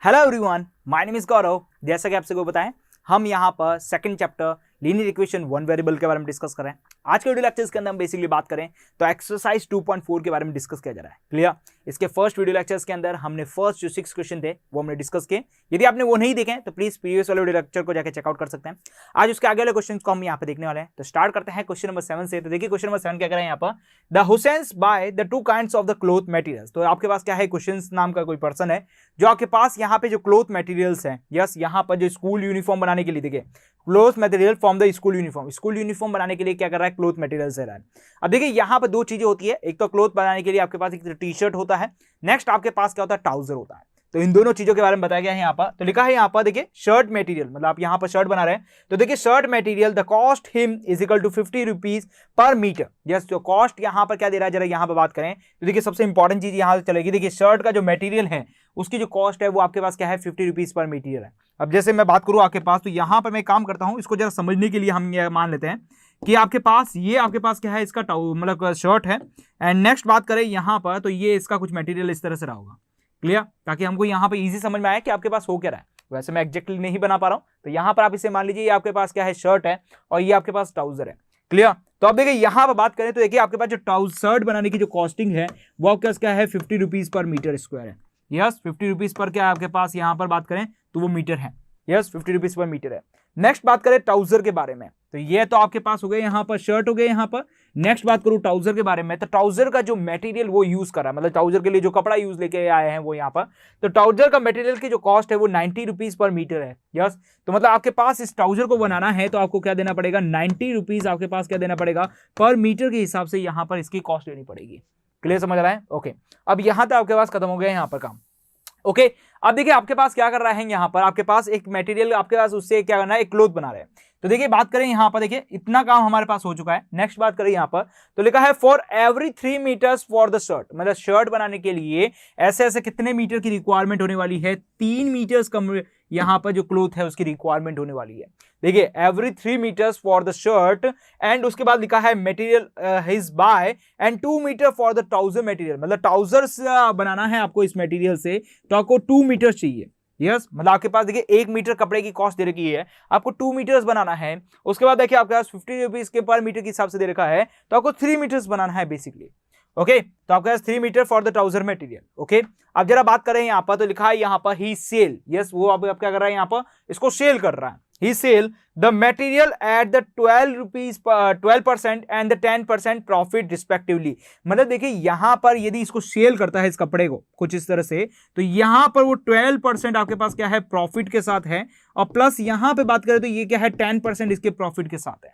Hello everyone, my name is Gaurav. जैसा कि आप सबको बताएं, हम यहाँ पर second chapter linear equation one variable के बारे में डिस्कस कर रहे हैं। आज के वीडियो लेक्चर्स के अंदर हम बेसिकली बात करें तो एक्सरसाइज 2.4 के बारे में डिस्कस किया जा रहा है। क्लियर? इसके फर्स्ट वीडियो लेक्चर्स के अंदर हमने फर्स्ट जो 6 क्वेश्चन थे वो हमने डिस्कस किए। यदि आपने वो नहीं देखे तो प्लीज प्रीवियस वाले वीडियो लेक्चर को जाकर चेकआउट कर सकते हैं। आज उसके आगे वाले क्वेश्चन को हम यहाँ पे देखने वाले हैं। तो स्टार्ट करते हैं क्वेश्चन नंबर 7 से। तो देखिए क्वेश्चन नंबर 7 क्या कर रहे हैं यहाँ पर, the Hussains buy the two kinds of the cloth materials. तो आपके पास क्या है, क्वेश्चन नाम का कोई पर्सन है जो आपके पास यहाँ पे जो क्लोथ मटेरियल्स हैं, यस यहाँ पर जो स्कूल यूनिफॉर्म बनाने के लिए, देखिए cloth material from the school uniform, school uniform बनाने के लिए क्या कर रहा है, क्लोथ मटेरियल से रहा है। अब देखिए यहाँ पर दो चीजें होती है, एक तो क्लोथ बनाने के लिए आपके पास एक टी शर्ट होता है, नेक्स्ट आपके पास क्या होता है, ट्राउजर होता है। तो इन दोनों चीजों के बारे में बताया गया है यहाँ पर। तो लिखा है यहाँ पर, देखिए शर्ट मटेरियल, मतलब आप यहाँ पर शर्ट बना रहे हैं तो देखिए shirt material the cost him is equal to 50 rupees per metre. Yes, जो कॉस्ट यहाँ पर क्या दे रहा है, जरा यहाँ पर बात करें तो देखिए सबसे इंपॉर्टेंट चीज यहाँ से चलेगी। देखिए शर्ट का जो मटेरियल है उसकी जो कॉस्ट है वो आपके पास क्या है, 50 रुपीज पर मीटर है। अब जैसे मैं बात करूँ आपके पास, तो यहाँ पर मैं काम करता हूँ, इसको जरा समझने के लिए हम ये मान लेते हैं कि आपके पास ये आपके पास क्या है, इसका मतलब शर्ट है। एंड नेक्स्ट बात करें यहाँ पर, तो ये इसका कुछ मटेरियल इस तरह से रहा होगा। क्लियर? ताकि हमको यहाँ पे इजी समझ में आए कि आपके पास हो क्या रहा है। वैसे मैं एग्जैक्टली नहीं बना पा रहा हूँ, तो यहाँ पर आप इसे मान लीजिए ये आपके पास क्या है, शर्ट है और ये आपके पास ट्राउजर है। क्लियर? तो अब देखिए यहाँ पर बात करें तो देखिए आपके पास जो शर्ट बनाने की जो कॉस्टिंग है वो आपके पास क्या है, 50 रुपीज पर मीटर स्क्वायर है। यस, 50 रुपीज पर क्या है आपके पास, यहाँ पर बात करें तो वो मीटर है। यस, 50 रुपीज पर मीटर है। नेक्स्ट बात करें ट्राउजर के बारे में, तो ये तो आपके पास हो गए यहाँ पर शर्ट हो गए यहाँ पर। नेक्स्ट बात करूँ ट्राउजर के बारे में, तो ट्राउजर का जो मटेरियल वो यूज कर रहा है, मतलब ट्राउजर के लिए जो कपड़ा यूज लेके आए हैं वो यहाँ पर, तो ट्राउजर का मटेरियल की जो कॉस्ट है वो 90 रुपीज पर मीटर है। यस, तो मतलब आपके पास इस ट्राउजर को बनाना है तो आपको क्या देना पड़ेगा, 90 रुपीज आपके पास क्या देना पड़ेगा पर मीटर के हिसाब से यहाँ पर इसकी कॉस्ट देनी पड़ेगी। क्लियर समझ रहा है? ओके, अब यहाँ तक आपके पास खत्म हो गया यहाँ पर काम। ओके, अब देखिए आपके पास क्या कर रहा है, यहाँ पर आपके पास एक मटेरियल आपके पास, उससे क्या करना है, एक क्लोथ बना रहे हैं। तो देखिए बात करें यहाँ पर, देखिए इतना काम हमारे पास हो चुका है। नेक्स्ट बात करें यहाँ पर, तो लिखा है for every 3 metres for the shirt, मतलब शर्ट बनाने के लिए ऐसे ऐसे कितने मीटर की रिक्वायरमेंट होने वाली है, 3 मीटर्स कम यहाँ पर जो क्लोथ है उसकी रिक्वायरमेंट होने वाली है। देखिए every 3 metres for the shirt, and उसके बाद लिखा है material his buy and 2 metre for the trouser material, मतलब ट्राउजर्स बनाना है आपको इस मटेरियल से, तो आपको 2 मीटर चाहिए। यस, मतलब आपके पास देखिए 1 मीटर कपड़े की कॉस्ट दे रखी है, आपको 2 मीटर्स बनाना है। उसके बाद देखिए आपके पास 50 रुपीज के पर मीटर के हिसाब से दे रखा है, तो आपको 3 मीटर्स बनाना है बेसिकली। ओके, तो आपके पास 3 metre for the trouser material. Okay, अब जरा बात करें यहाँ पर, तो लिखा है यहाँ पर ही सेल, यस वो आप क्या कर रहा है यहाँ पर, इसको सेल कर रहा है। He sell the material at the 12% and the 10% profit respectively. मतलब देखिए यहाँ पर यदि इसको सेल करता है इस कपड़े को कुछ इस तरह से, तो यहाँ पर वो 12% आपके पास क्या है, प्रॉफिट के साथ है, और प्लस यहाँ पे बात करें तो ये क्या है, 10% इसके प्रॉफिट के साथ है।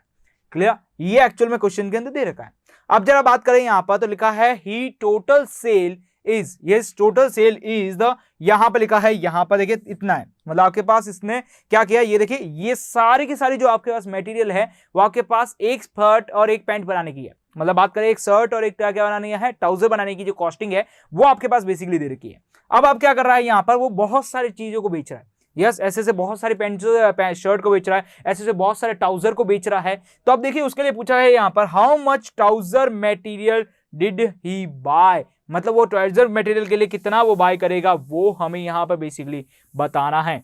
क्लियर? ये एक्चुअल में क्वेश्चन के अंदर दे रखा है। अब जरा बात करें यहाँ पर, तो लिखा है ही total sale is, yes total sale is the, यहां पर लिखा है, यहां पर देखिए इतना है, मतलब आपके पास इसने क्या किया, ये देखिए ये सारी की सारी जो आपके पास मटेरियल है वो आपके पास एक शर्ट और एक पैंट बनाने की है। मतलब बात करें एक शर्ट और एक क्या बनानी है, ट्राउजर बनाने की जो कॉस्टिंग है वो आपके पास बेसिकली दे रखी है। अब आप क्या कर रहा है यहाँ पर, वो बहुत सारी चीजों को बेच रहा है। यस, ऐसे ऐसे बहुत सारे पैंट शर्ट को बेच रहा है, ऐसे ऐसे बहुत सारे ट्राउजर को बेच रहा है। तो अब देखिए उसके लिए पूछा है यहाँ पर, how much trouser material did he buy, मतलब वो ट्राउजर मटेरियल के लिए कितना वो बाय करेगा वो हमें यहाँ पर बेसिकली बताना है।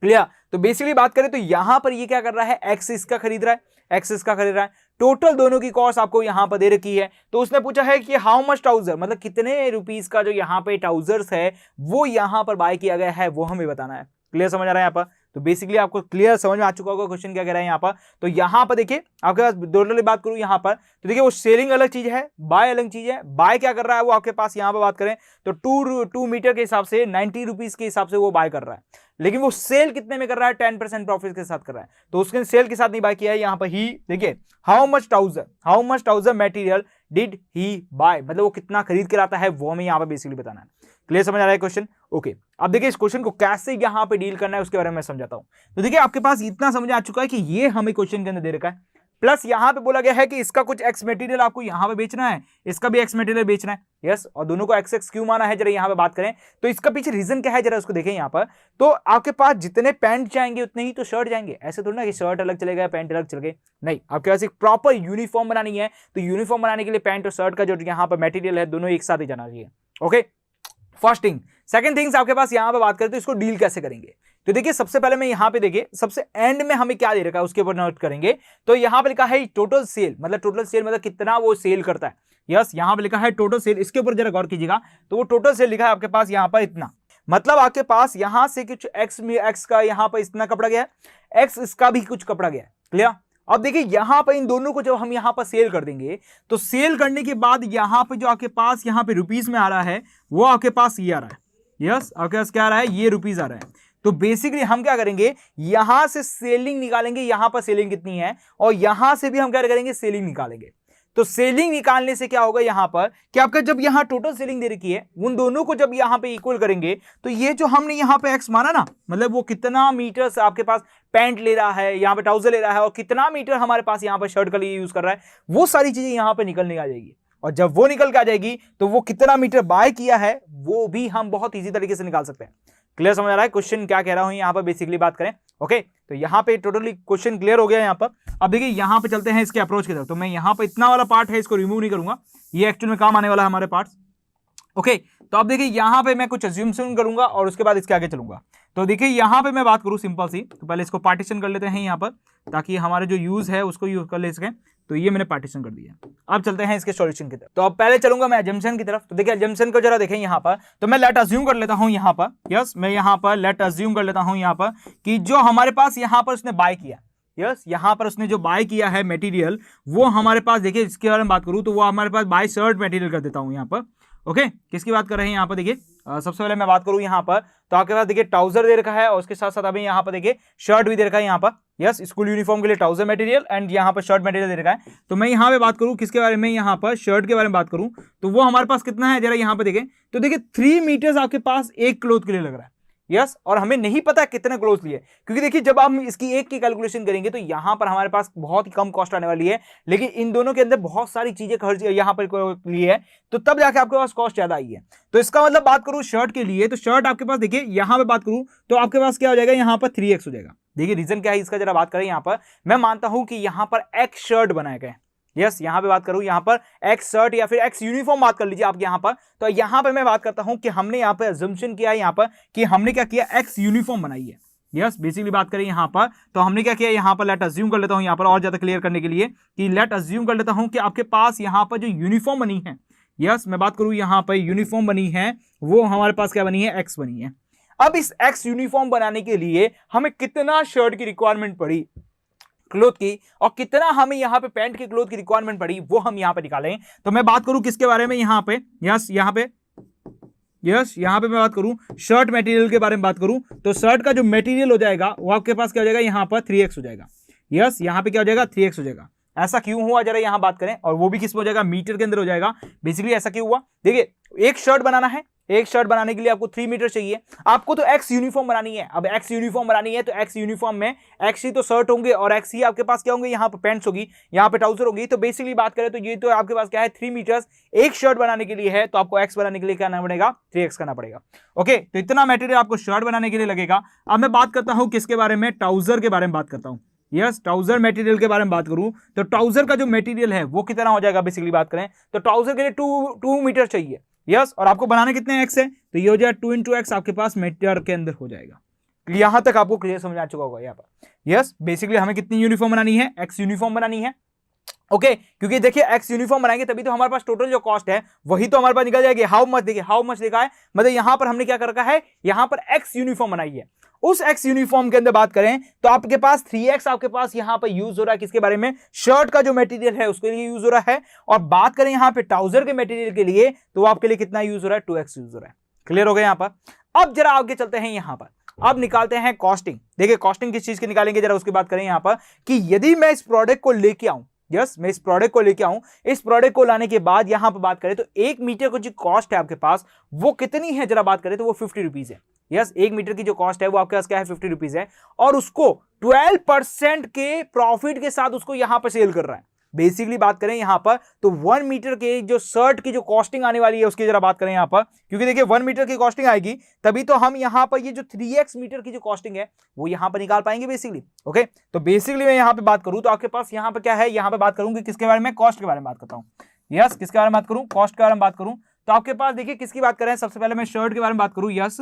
क्लियर? तो बेसिकली बात करें तो यहाँ पर ये क्या कर रहा है, एक्स इसका खरीद रहा है, एक्स इसका खरीद रहा है, टोटल दोनों की कॉस्ट आपको यहाँ पर दे रखी है। तो उसने पूछा है कि हाउ मच ट्राउजर, मतलब कितने रुपीस का जो यहाँ पे ट्राउजर्स है वो यहाँ पर बाय किया गया है वो हमें बताना है। क्लियर समझ आ रहा है यहाँ पर? तो बेसिकली आपको क्लियर समझ में आ चुका होगा क्वेश्चन क्या कह रहा है यहाँ पर। तो यहाँ पर देखिए आपके पास टोटली बात करूँ यहाँ पर, तो देखिए वो सेलिंग अलग चीज है, बाय अलग चीज है। बाय क्या कर रहा है वो आपके पास यहाँ पर बात करें तो 2 मीटर के हिसाब से 90 रुपीज के हिसाब से वो बाय कर रहा है, लेकिन वो सेल कितने में कर रहा है, 10% प्रॉफिट के साथ कर रहा है। तो उसके सेल के साथ नहीं बाय किया है यहाँ पर ही। देखिए how much trouser material did he buy, मतलब वो कितना खरीद के लाता है वो हमें यहाँ पर बेसिकली बताना है। क्लियर समझ आ रहा है क्वेश्चन? ओके, अब देखिए इस क्वेश्चन को कैसे यहाँ पे डील करना है उसके बारे में मैं समझाता हूं। तो देखिए आपके पास इतना समझ आ चुका है कि ये हमें क्वेश्चन के अंदर दे रखा है, प्लस यहाँ पे बोला गया है कि इसका कुछ एक्स मटेरियल आपको यहाँ पे बेचना है, इसका भी एक्स मटेरियल बेचना है। यस, और दोनों को एक्स एक्स क्यों माना है, जरा यहाँ पे बात करें तो इसका पीछे रीजन क्या है, जरा उसको देखें यहाँ पर। तो आपके पास जितने पैंट जाएंगे उतने ही तो शर्ट जाएंगे, ऐसे थोड़ा ना कि शर्ट अलग चले गए पैंट अलग चले गए, नहीं। आपके पास एक प्रॉपर यूनिफॉर्म बनानी है, तो यूनिफॉर्म बनाने के लिए पैंट और शर्ट का जो यहाँ पर मटेरियल है दोनों एक साथ ही जाना चाहिए। Okay, first thing second things आपके पास यहाँ पे बात करें तो इसको डील कैसे करेंगे। तो देखिए सबसे पहले मैं यहाँ पे देखिए सबसे एंड में हमें क्या दे रखा है उसके ऊपर नोट करेंगे। तो यहाँ पे लिखा है टोटल सेल, मतलब टोटल सेल मतलब कितना वो सेल करता है। यस, यहाँ पे लिखा है टोटल सेल, इसके ऊपर जरा गौर कीजिएगा। तो वो टोटल सेल लिखा है आपके पास यहाँ पर इतना, मतलब आपके पास यहां से कुछ एक्स का यहाँ पर इतना कपड़ा गया है, एक्स इसका भी कुछ कपड़ा गया है। क्लियर। अब देखिए यहां पर इन दोनों को जब हम यहां पर सेल कर देंगे तो सेल करने के बाद यहां पे जो आपके पास यहाँ पे रुपीस में आ रहा है वो आपके पास ये आ रहा है। यस, आपके पास क्या आ रहा है, ये रुपीस आ रहा है। तो बेसिकली हम क्या करेंगे, यहां से सेलिंग निकालेंगे, यहां पर सेलिंग कितनी है, और यहां से भी हम क्या करेंगे, सेलिंग निकालेंगे। तो सेलिंग निकालने से क्या होगा यहाँ पर कि आपका जब यहाँ टोटल सेलिंग दे रखी है उन दोनों को जब यहाँ पे इक्वल करेंगे तो ये जो हमने यहाँ पे एक्स माना ना, मतलब वो कितना मीटर से आपके पास पैंट ले रहा है, यहाँ पे ट्राउजर ले रहा है, और कितना मीटर हमारे पास यहाँ पर शर्ट के लिए यूज कर रहा है, वो सारी चीजें यहाँ पे निकलने आ जाएगी। और जब वो निकल के आ जाएगी तो वो कितना मीटर बाय किया है वो भी हम बहुत ईजी तरीके से निकाल सकते हैं। क्लियर समझ आ रहा है क्वेश्चन क्या कह रहा हूं यहाँ पर बेसिकली बात करें। ओके, तो यहाँ पे टोटली क्वेश्चन क्लियर हो गया यहाँ पर। अब देखिए यहाँ पे चलते हैं इसके अप्रोच की तरफ। तो मैं यहाँ पे इतना वाला पार्ट है इसको रिमूव नहीं करूंगा, ये एक्चुअल में काम आने वाला है हमारे पार्ट्स। ओके, तो अब देखिए यहाँ पे मैं कुछ अज्यूमशन करूंगा और उसके बाद इसके आगे चलूंगा। तो देखिए यहाँ पे मैं बात करूँ सिंपल सी, तो पहले इसको पार्टीशन कर लेते हैं यहाँ पर ताकि हमारे जो यूज है उसको यूज कर ले सकें। तो ये मैंने पार्टीशन कर दिया। अब चलते हैं इसके सॉल्यूशन की तरफ। तो अब पहले चलूंगा मैं अजम्पशन की तरफ। तो देखिए अजम्पशन को जरा देखें यहाँ पर, तो मैं लेट अज्यूम कर लेता हूँ यहाँ पर, यस मैं यहाँ पर लेट अज्यूम कर लेता हूँ यहाँ पर कि जो हमारे पास यहाँ पर उसने बाय किया, यस यहाँ पर उसने जो बाय किया है मटेरियल वो हमारे पास, देखिए इसके बारे में बात करूँ तो वो हमारे पास बाय शर्ट मटेरियल कर देता हूँ यहाँ पर। ओके, किसकी बात कर रहे हैं यहाँ पर, देखिए सबसे पहले मैं बात करूं यहाँ पर तो आपके पास देखिए ट्राउजर दे रखा है और उसके साथ साथ अभी यहाँ पर देखिए शर्ट भी दे रखा है यहाँ पर। यस, स्कूल यूनिफॉर्म के लिए ट्राउजर मटेरियल एंड यहाँ पर शर्ट मटेरियल दे रखा है। तो मैं यहाँ पे बात करूं किसके बारे में, यहाँ पर शर्ट के बारे में बात करूं तो वो हमारे पास कितना है जरा यहाँ पे देखें। तो देखिए 3 मीटर्स आपके पास एक क्लोथ के लिए लग रहा है। यस, और हमें नहीं पता कितने क्लोथ लिए, क्योंकि देखिए जब हम इसकी एक की कैलकुलेशन करेंगे तो यहां पर हमारे पास बहुत ही कम कॉस्ट आने वाली है, लेकिन इन दोनों के अंदर बहुत सारी चीजें खर्च यहां पर लिए है तो तब जाके आपके पास कॉस्ट ज्यादा आई है। तो इसका मतलब बात करूं शर्ट के लिए, तो शर्ट आपके पास देखिए यहां पे बात करूं तो आपके पास क्या हो जाएगा, यहाँ पर 3x हो जाएगा। देखिए रीजन क्या है इसका जरा बात करें। यहाँ पर मैं मानता हूं कि यहाँ पर एक्स शर्ट बनाए गए। यस, यहाँ पे बात करूं यहाँ पर एक्स शर्ट या फिर एक्स यूनिफॉर्म बात कर लीजिए आप यहाँ पर। तो यहाँ पे मैं बात करता हूं कि हमने यहाँ पे अजम्पशन किया है यहाँ पर कि हमने क्या किया, एक्स यूनिफॉर्म बनाई है। यस, बेसिकली बात करें यहाँ पर तो हमने क्या किया, यहाँ पर लेट अज्यूम कर लेता हूं यहाँ पर और ज्यादा क्लियर करने के लिए कि लेट अज्यूम कर लेता हूं कि आपके पास यहाँ पर जो यूनिफॉर्म बनी है, यस मैं बात करूं यहाँ पर यूनिफॉर्म बनी है वो हमारे पास क्या बनी है, एक्स बनी है। अब इस एक्स यूनिफॉर्म बनाने के लिए हमें कितना शर्ट की रिक्वायरमेंट पड़ी क्लोथ की, और कितना हमें यहाँ पे पैंट की क्लोथ की रिक्वायरमेंट पड़ी वो हम यहाँ पे निकालें। तो मैं बात करूं किसके बारे में यहाँ पे, यस यहाँ पे मैं बात करूं शर्ट मटेरियल के बारे में बात करूं तो शर्ट का जो मटेरियल हो जाएगा वो आपके पास क्या हो जाएगा, यहाँ पर 3x हो जाएगा। यस, यहाँ पे क्या हो जाएगा, 3x हो जाएगा। ऐसा क्यों हुआ जरा यहाँ बात करें, और वो भी किस में हो जाएगा, मीटर के अंदर हो जाएगा। बेसिकली ऐसा क्यों हुआ, देखिए एक शर्ट बनाना है, एक शर्ट बनाने के लिए आपको 3 मीटर चाहिए। आपको तो एक्स यूनिफॉर्म बनानी है। अब एक्स यूनिफॉर्म बनानी है तो एक्स यूनिफॉर्म में एक्स ही तो शर्ट होंगे और एक्स ही आपके पास क्या होंगे, यहाँ पे पैंट्स होगी, यहाँ पे ट्राउजर होगी। तो बेसिकली बात करें तो ये तो आपके पास क्या है, 3 मीटर्स एक शर्ट बनाने के लिए है, तो आपको एक्स बनाने के लिए क्या करना पड़ेगा, 3x करना पड़ेगा। ओके, तो इतना मटेरियल आपको शर्ट बनाने के लिए लगेगा। अब मैं बात करता हूं किसके बारे में, ट्राउजर के बारे में बात करता हूं। यस, ट्राउजर मटेरियल के बारे में बात करूं तो ट्राउजर का जो मटेरियल है वो कितना हो जाएगा, बेसिकली बात करें तो ट्राउजर के लिए 2 मीटर चाहिए। यस, और आपको बनाने कितने एक्स है, तो ये हो जाएगा 2 × x आपके पास मीटर के अंदर हो जाएगा। यहां तक आपको क्लियर समझ आ चुका होगा यहाँ पर। यस, बेसिकली हमें कितनी यूनिफॉर्म बनानी है, एक्स यूनिफॉर्म बनानी है। ओके, क्योंकि देखिए एक्स यूनिफॉर्म बनाएंगे तभी तो हमारे पास टोटल जो कॉस्ट है वही तो हमारे पास निकल जाएगी। हाउ मच, देखिए हाउ मच लिखा है, मतलब यहां पर हमने क्या कर रखा है, यहां पर एक्स यूनिफॉर्म बनाई है। उस एक्स यूनिफॉर्म के अंदर बात करें तो आपके पास 3x आपके पास यहां पर यूज हो रहा है किसके बारे में, शर्ट का जो मटेरियल है उसके लिए यूज हो रहा है। और बात करें यहां पे ट्राउजर के मटेरियल के लिए तो आपके लिए कितना यूज हो रहा है, 2x यूज हो रहा है। क्लियर हो गया यहां पर। अब जरा आगे चलते हैं यहां पर, अब निकालते हैं कॉस्टिंग। देखिए कॉस्टिंग किस चीज की निकालेंगे जरा उसकी बात करें यहां पर कि यदि मैं इस प्रोडक्ट को लेके आऊं, यस मैं इस प्रोडक्ट को लेके आऊं, इस प्रोडक्ट को लाने के बाद यहां पर बात करें तो 1 मीटर को जो कॉस्ट है आपके पास वो कितनी है जरा बात करें तो वो 50 रुपीज है। यस, 1 मीटर की जो कॉस्ट है वो आपके पास क्या है, 50 रुपीज है, और उसको 12% के प्रॉफिट के साथ उसको यहां पर सेल कर रहा है। बेसिकली बात करें यहां पर तो 1 मीटर के जो शर्ट की जो कॉस्टिंग आने वाली है उसकी जरा बात करें यहां पर, क्योंकि देखिए 1 मीटर की कॉस्टिंग आएगी तभी तो हम यहां पर ये जो 3x मीटर की जो कॉस्टिंग है वो यहां पर निकाल पाएंगे बेसिकली। ओके, तो बेसिकली मैं यहां पे बात करूं तो आपके पास यहां पर क्या है, यहां पर बात करूंगी किसके बारे में, कॉस्ट के बारे में बात करता हूं। यस, किसके बारे में बात करूं, कॉस्ट के बारे में बात करूं तो आपके पास देखिए किसकी बात कर रहे हैं, सबसे पहले मैं शर्ट के बारे में बात करूं, यस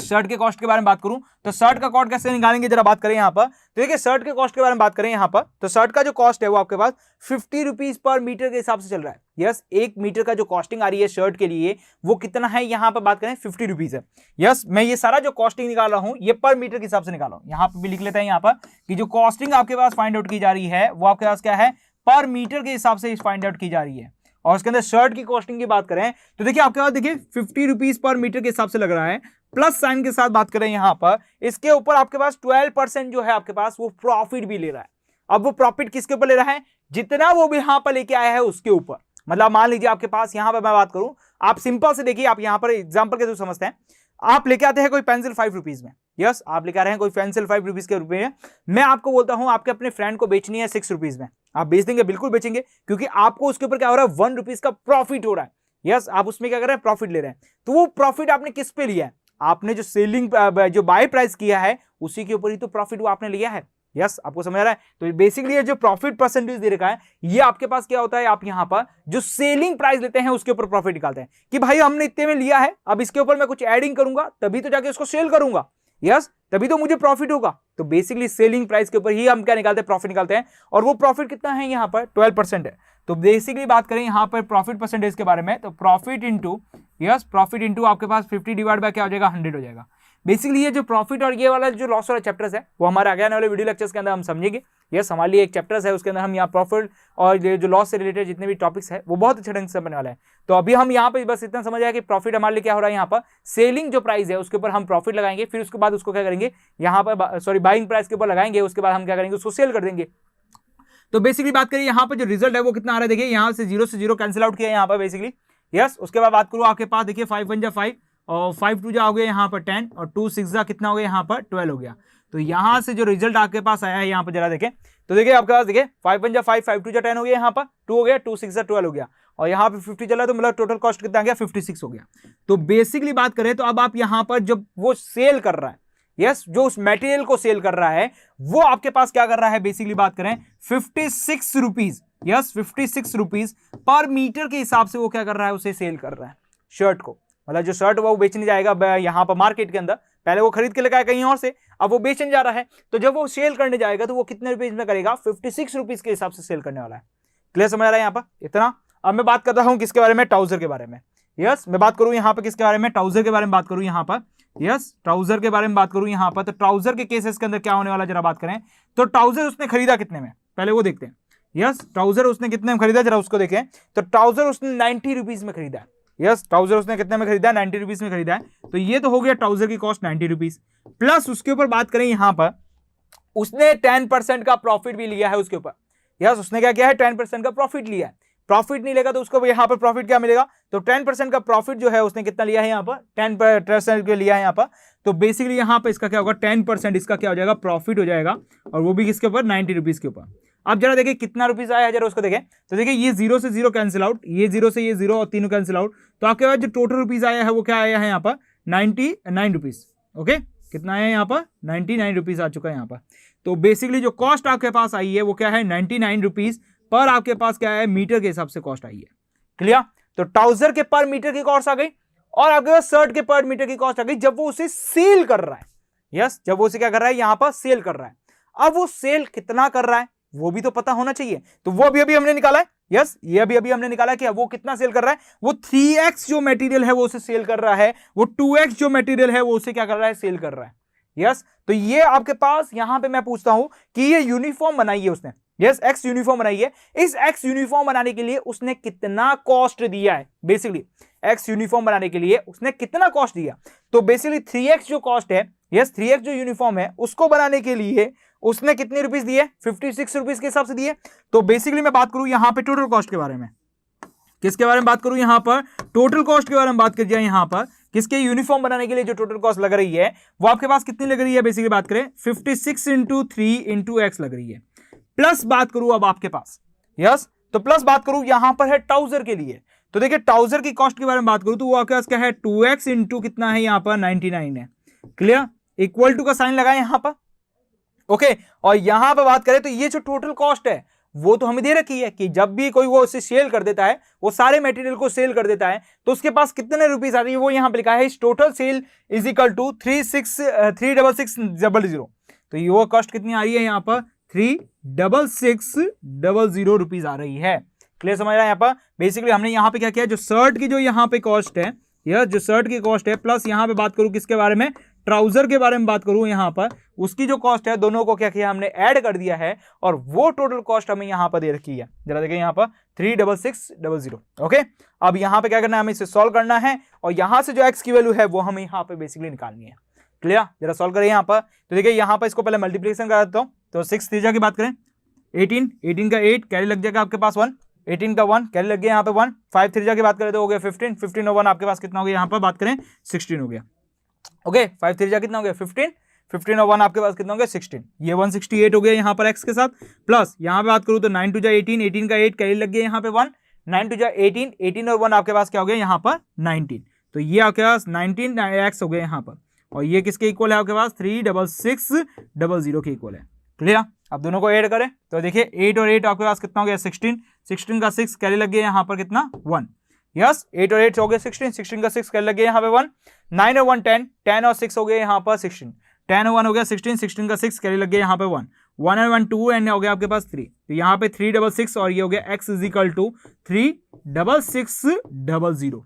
शर्ट के कॉस्ट के बारे में बात करूं तो शर्ट का कॉस्ट कैसे निकालेंगे जरा बात करें यहां पर। तो देखिए शर्ट के कॉस्ट के बारे में बात करें यहां पर, तो शर्ट का जो कॉस्ट है वो आपके पास 50 रुपीज पर मीटर के हिसाब से चल रहा है। यस 1 मीटर का जो कॉस्टिंग आ रही है शर्ट के लिए वो कितना है, यहां पर बात करें 50 रुपीज है। यस मैं ये सारा जो कॉस्टिंग निकाल रहा हूं ये पर मीटर के हिसाब से निकाल रहा हूं, यहां पर भी लिख लेते हैं यहां पर कि जो कॉस्टिंग आपके पास फाइंड आउट की जा रही है वो आपके पास क्या है, पर मीटर के हिसाब से फाइंड आउट की जा रही है। और उसके अंदर शर्ट की कॉस्टिंग की बात करें तो देखिए आपके पास देखिए 50 रुपीज पर मीटर के हिसाब से लग रहा है, प्लस साइन के साथ बात करें यहां पर, इसके ऊपर आपके पास 12% जो है आपके पास वो प्रॉफिट भी ले रहा है। अब वो प्रॉफिट किसके ऊपर ले रहा है, जितना वो भी यहां पर लेके आया है उसके ऊपर। मतलब मान लीजिए आपके पास यहां पर मैं बात करूं, आप सिंपल से देखिए, आप यहां पर एग्जांपल के थ्रू समझते हैं। आप लेके आते हैं कोई पेंसिल 5 रुपीज में, यस आप लेके आ रहे हैं कोई पेंसिल 5 रुपीज के रुपए में, मैं आपको बोलता हूं आपके अपने फ्रेंड को बेचनी है 6 रुपीज में, आप बेच देंगे, बिल्कुल बेचेंगे, क्योंकि आपको उसके ऊपर क्या हो रहा है, 1 रुपीज का प्रॉफिट हो रहा है। यस आप उसमें क्या कर रहे हैं, प्रॉफिट ले रहे हैं। तो वो प्रॉफिट आपने किस पे लिया है, आपने जो सेलिंग जो बाय प्राइस किया है उसी के ऊपर ही तो प्रॉफिट वो आपने लिया है। यस आपको समझ आ रहा है। तो बेसिकली ये जो प्रॉफिट परसेंटेज दे रखा है ये आपके पास क्या होता है, आप यहां पर जो सेलिंग प्राइस लेते हैं उसके ऊपर प्रॉफिट निकालते हैं कि भाई हमने इतने में लिया है, अब इसके ऊपर मैं कुछ एडिंग करूंगा तभी तो जाके उसको सेल करूंगा, यस तभी तो मुझे प्रॉफिट होगा। तो बेसिकली सेलिंग प्राइस के ऊपर ही हम क्या निकालते हैं, प्रॉफिट निकालते हैं। और वो प्रॉफिट कितना है यहां पर 12% है। तो बेसिकली बात करें यहां पर प्रॉफिट परसेंटेज के बारे में, तो प्रॉफिट इंटू प्रॉफिट इंटू आपके पास 50 डिवाइड बाय क्या हो जाएगा, 100 हो जाएगा। बेसिकली ये जो प्रॉफिट और ये वाला जो लॉस वाला चैप्टर्स है वो हमारे आगे आने वाले वीडियो लेक्चर्स के अंदर हम समझेंगे। यस हमारे लिए एक चैप्टर्स है उसके अंदर हम यहाँ प्रॉफिट और ये जो लॉस से रिलेटेड जितने भी टॉपिक्स है वो बहुत अच्छे ढंग से बनने वाला है। तो अभी हम यहाँ पे बस इतना समझ आया कि प्रॉफिट हमारे लिए क्या हो रहा है, यहाँ पर सेलिंग जो प्राइस है उसके ऊपर हम प्रॉफिट लगाएंगे, फिर उसके बाद उसको क्या करेंगे, यहाँ पर बाइंग प्राइस के ऊपर लगाएंगे, उसके बाद हम क्या करेंगे, उसको सेल कर देंगे। तो बेसिकली बात करिए यहाँ पर जो रिजल्ट है वो कितना आ रहा है, देखिए यहाँ से 0 से 0 कैंसिल आउट किया यहाँ पर बेसिकली। यस उसके बाद बात करूँ आपके पास देखिए 5 1 जा 5 और 5 2 जा हो गया यहाँ पर 10 और 2 6 जा कितना हो गया यहाँ पर 12 हो गया। तो यहाँ से जो रिजल्ट आपके पास आया है यहाँ पर जरा देखें, तो देखिए आपके पास देखिए 5 1 जा 5 5 2 जा 10 हो गया, यहाँ पर 2 हो गया, 2 6 जा 12 हो गया और यहाँ पे 50 चला तो मतलब टोटल कॉस्ट कितना आ गया, 56 हो गया। तो बेसिकली बात करें तो अब आप यहाँ पर जब वो सेल कर रहा है, यस जो उस मटेरियल को सेल कर रहा है वो आपके पास क्या कर रहा है, बेसिकली बात करें 56 rupees, yes 56 rupees per metre के हिसाब से वो क्या कर रहा है, उसे सेल कर रहा है शर्ट को। मतलब जो शर्ट वो बेचने जाएगा यहाँ पर मार्केट के अंदर, पहले वो खरीद के लेकर आया कहीं और से, अब वो बेचने जा रहा है, तो जब वो सेल करने जाएगा तो वो कितने रुपीज में करेगा, 56 रुपीज के हिसाब से सेल करने वाला है। क्लियर समझ आ रहा है यहाँ पर इतना। अब मैं बात कर रहा हूँ किसके बारे में, ट्राउजर के बारे में। यस मैं बात करूँ यहाँ पर किसके बारे में, ट्राउजर के बारे में बात करूँ यहाँ पर। यस ट्राउजर के बारे में बात करूं यहां पर, तो ट्राउजर के केसेस के अंदर क्या होने वाला जरा बात करें, तो ट्राउजर उसने खरीदा कितने में, पहले वो देखते हैं। यस ट्राउजर उसने कितने में खरीदा जरा उसको देखें, तो ट्राउजर उसने 90 रुपीज में खरीदा है। यस ट्राउजर उसने कितने में खरीदा है, 90 रुपीज में खरीदा है। तो ये तो हो गया ट्राउजर की कॉस्ट 90 रुपीज, प्लस उसके ऊपर बात करें यहां पर उसने 10% का प्रॉफिट भी लिया है उसके ऊपर। यस उसने क्या किया है, 10% का प्रॉफिट लिया है। प्रॉफिट नहीं लेगा तो उसको यहाँ पर प्रॉफिट क्या मिलेगा, तो 10% का प्रॉफिट जो है उसने कितना लिया है यहाँ पर, 10% के लिया है यहाँ पर। तो बेसिकली यहाँ पर इसका क्या होगा, 10% इसका क्या हो जाएगा, प्रॉफिट हो जाएगा, और वो भी किसके ऊपर, 90 रुपीज के ऊपर। अब जरा देखिए कितना रुपीज आया है, जरा उसको देखें, तो देखिए ये 0 से 0 कैंसिल आउट, ये 0 से ये 0 और तीनों कैंसिल आउट, तो आपके पास जो टोटल रुपीज आया है वो क्या आया है यहाँ पर, 99 रुपीज। ओके कितना आया है यहाँ पर, 99 रुपीज आ चुका है यहाँ पर। तो बेसिकली जो कॉस्ट आपके पास आई है वो क्या है, 99 रुपीज पर आपके पास क्या है, मीटर के हिसाब से कॉस्ट आई है। क्लियर। तो ट्राउजर के पर मीटर की कॉस्ट आ गई और आपके पास शर्ट के पर मीटर की कॉस्ट आ गई जब वो उसे सेल कर रहा है। यस जब वो उसे क्या कर रहा है, यहां पर सेल कर रहा है। अब वो सेल कितना कर रहा है वो भी तो पता होना चाहिए, तो वो अभी हमने निकाला है। यस ये अभी हमने निकाला कि वो कितना सेल कर रहा है, वो 3x जो मटेरियल है वो उसे सेल कर रहा है, वो 2x जो मटेरियल है वो उसे क्या कर रहा है, सेल कर रहा है। यस तो ये आपके पास यहां पे मैं पूछता हूं कि ये यूनिफॉर्म बनाई है उसने, यस एक्स यूनिफॉर्म बनाई है, इस एक्स यूनिफॉर्म बनाने के लिए उसने कितना कॉस्ट दिया है, बेसिकली एक्स यूनिफॉर्म बनाने के लिए उसने कितना कॉस्ट दिया। तो बेसिकली 3x जो कॉस्ट है, यस 3x जो यूनिफॉर्म है उसको बनाने के लिए उसने कितने रुपीस दिए, 56 रुपीस के हिसाब से दिए। तो बेसिकली मैं बात करूं यहां पे टोटल कॉस्ट के बारे में, किसके बारे में बात करूं यहां पर, टोटल कॉस्ट के बारे में बात कर जाए यहां पर, किसके यूनिफॉर्म बनाने के लिए जो टोटल कॉस्ट लग रही है वो आपके पास कितनी लग रही है, बेसिकली बात करें 56 × 3 × x लग रही है। प्लस बात करूं अब आपके पास, यस तो प्लस बात करूं यहां पर है ट्राउजर के लिए, तो देखिए ट्राउजर की कॉस्ट के बारे में बात करूं तो वो आपके पास क्या है, 2x × कितना है यहां पर 99 है। क्लियर, इक्वल टू का साइन लगाए यहां पर। ओके और यहां पर बात करें तो ये जो टोटल कॉस्ट है वो तो हमें दे रखी है कि जब भी कोई वो उसे सेल कर देता है, वो सारे मटेरियल को सेल कर देता है, तो उसके पास कितने रुपीस आती है वो यहाँ पे लिखा है, total sale is equal to 36600। तो ये वो कॉस्ट कितनी आ रही है यहाँ पर 36600 रुपीज आ रही है। क्लियर समझ रहा है? यहाँ पर बेसिकली हमने यहाँ पे क्या किया, जो शर्ट की जो यहाँ पे कॉस्ट है, यह जो शर्ट की कॉस्ट है, प्लस यहाँ पे बात करूं किसके बारे में, ट्राउजर के बारे में बात करूं यहाँ पर, उसकी जो कॉस्ट है दोनों को क्या किया हमने ऐड कर दिया है, और वो टोटल कॉस्ट हमें यहाँ पर दे रखी है। जरा देखिए यहाँ पर 36600। ओके, अब यहाँ पे क्या करना है, हमें इसे सॉल्व करना है, और यहाँ से जो एक्स की वैल्यू है वो हमें यहाँ पे बेसिकली निकालनी है। क्लियर? जरा सॉल्व करें यहाँ पर। तो देखिए यहाँ पर इसको पहले मल्टीप्लिकेशन करा देता हूँ। तो 6 3 की बात करें 18 का 8 कैरी लग जाएगा आपके पास 1, 18 का 1 कैरी लग गया यहाँ पे 1, 5 3 की बात करें तो हो गया 15, 15 और 1 आपके पास कितना हो गया, यहाँ पर बात करें 16 हो गया। ओके, 5 3 कितना हो गया 15, 15 और 1 आपके पास कितना हो गया 16, ये 168 हो गया यहाँ पर एक्स के साथ। प्लस यहाँ पे बात करूँ तो 9 2 18, 18 का 8 कैरी लग गया यहाँ पे 1, 9 2 18, 18 और 1 आपके पास क्या हो गया यहाँ पर 19। तो ये आपके पास 19 एक्स हो गया यहाँ पर, और ये किसके इक्वल है आपके पास 36600 के इक्वल है। क्लियर? अब दोनों को ऐड करें तो देखिए 8 और 8 आपके पास कितना हो गया 16, 16 का 6 कैरी लग गया यहाँ पर कितना 1। यस, 8 और 8 हो गए 16, 16 का 6 कैरी लग गया यहाँ पे 1, 9 और 1 10, 10 और 6 हो गए यहाँ पर 16, 10 और 1 हो गया 16, 16 का 6 कैरी लग गया यहाँ पे 1, 1 और 1 2 एंड हो गया आपके पास 3। तो यहाँ पे 366 और ये हो गया x is equal to 36600।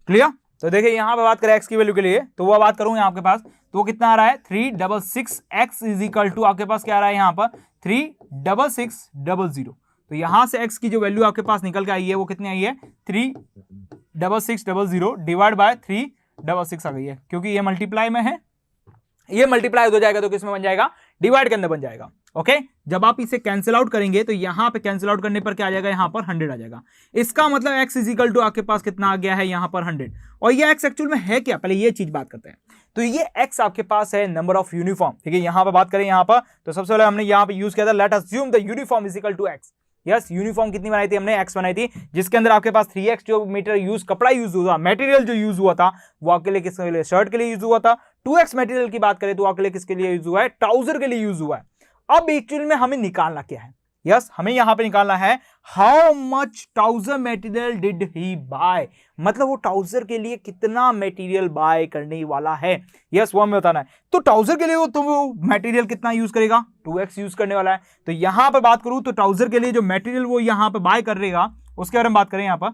Clear? तो देखिए यहाँ पे बात करें x की वैल्यू के लिए, तो वो बात करूँ यहाँ आपके पास, तो वो कितना आ रहा है 366x इज इक्वल टू आपके पास क्या आ रहा है यहाँ पर 36600। तो यहाँ से x की जो वैल्यू आपके पास निकल के आई है वो कितनी आई है 36600 डिवाइड बाय 366 आ गई है, क्योंकि ये मल्टीप्लाई में है, ये मल्टीप्लाई हो जाएगा तो किस में बन जाएगा, डिवाइड के अंदर बन जाएगा। ओके, जब आप इसे कैंसिल आउट करेंगे तो यहाँ पे कैंसिल आउट करने पर क्या आ जाएगा, यहाँ पर 100 आ जाएगा। इसका मतलब x इज इक्वल टू आपके पास कितना आ गया है यहाँ पर 100। और ये x एक्चुअल में है क्या, पहले ये चीज बात करते हैं। तो ये x आपके पास है नंबर ऑफ यूनिफॉर्म। ठीक है, यहाँ पर बात करें यहाँ पर, तो सबसे पहले हमने यहाँ पे यूज किया था let assume the uniform is equal to x। Yes, uniform कितनी बनाई थी हमने, x बनाई थी, जिसके अंदर आपके पास 3x जो मीटर यूज कपड़ा यूज हुआ, मटेरियल जो यूज हुआ था वो आपके लिए किसके लिए, शर्ट के लिए यूज हुआ था। 2x मटेरियल की बात करें तो आपके लिए किसके लिए यूज हुआ है, ट्राउजर के लिए यूज हुआ है। अब एक्चुअल में हमें निकालना क्या है, यस हमें यहां पे निकालना है how much trouser material did he buy, मतलब वो ट्राउजर के लिए कितना मटेरियल बाय करने वाला है। यस, वो हमें बताना है। तो ट्राउजर के लिए वो मटेरियल कितना यूज करेगा, 2x यूज करने वाला है। तो यहां पर बात करूं तो ट्राउजर के लिए जो मटेरियल वो यहां पर बाय करेगा उसके बारे में बात करें। यहां पर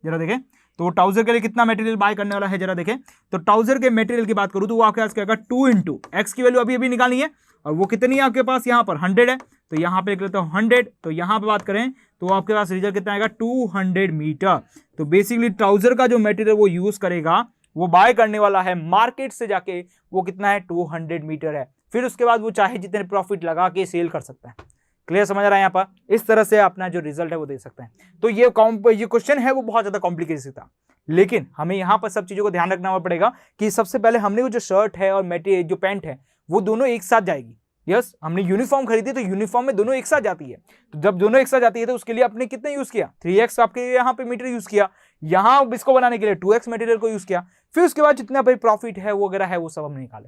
जरा देखें तो ट्राउजर के लिए कितना मटेरियल बाय करने वाला है, जरा देखें। तो ट्राउजर के मटेरियल की बात करूं तो वो आपके पास क्या होगा 2 इंटू एक्स की वैल्यू अभी निकालनी है, और वो कितनी है आपके पास यहाँ पर 100 है। तो यहाँ पे लिख लेता हूँ 100। तो यहाँ पे बात करें तो आपके पास रिजल्ट कितना आएगा 200 मीटर। तो बेसिकली ट्राउजर का जो मटेरियल वो यूज करेगा, वो बाय करने वाला है मार्केट से जाके, वो कितना है 200 मीटर है। फिर उसके बाद वो चाहे जितने प्रॉफिट लगा के सेल कर सकता है। क्लियर समझ रहा है? यहाँ पर इस तरह से अपना जो रिजल्ट है वो दे सकते हैं। तो ये क्वेश्चन है वो बहुत ज्यादा कॉम्प्लिकेटेड था, लेकिन हमें यहाँ पर सब चीजों को ध्यान रखना पड़ेगा कि सबसे पहले हमने वो जो शर्ट है और मटेरियल जो पैंट है वो दोनों एक साथ जाएगी। यस, हमने यूनिफॉर्म खरीदी तो यूनिफॉर्म में दोनों एक साथ जाती है। तो जब दोनों एक साथ जाती है तो उसके लिए आपने कितना यूज किया, 3x आपके यहाँ पे मीटर यूज किया, यहाँ इसको बनाने के लिए 2x मटेरियल को यूज किया, फिर उसके बाद जितना भाई प्रॉफिट है वो वगैरह है वो सब हमने निकाले।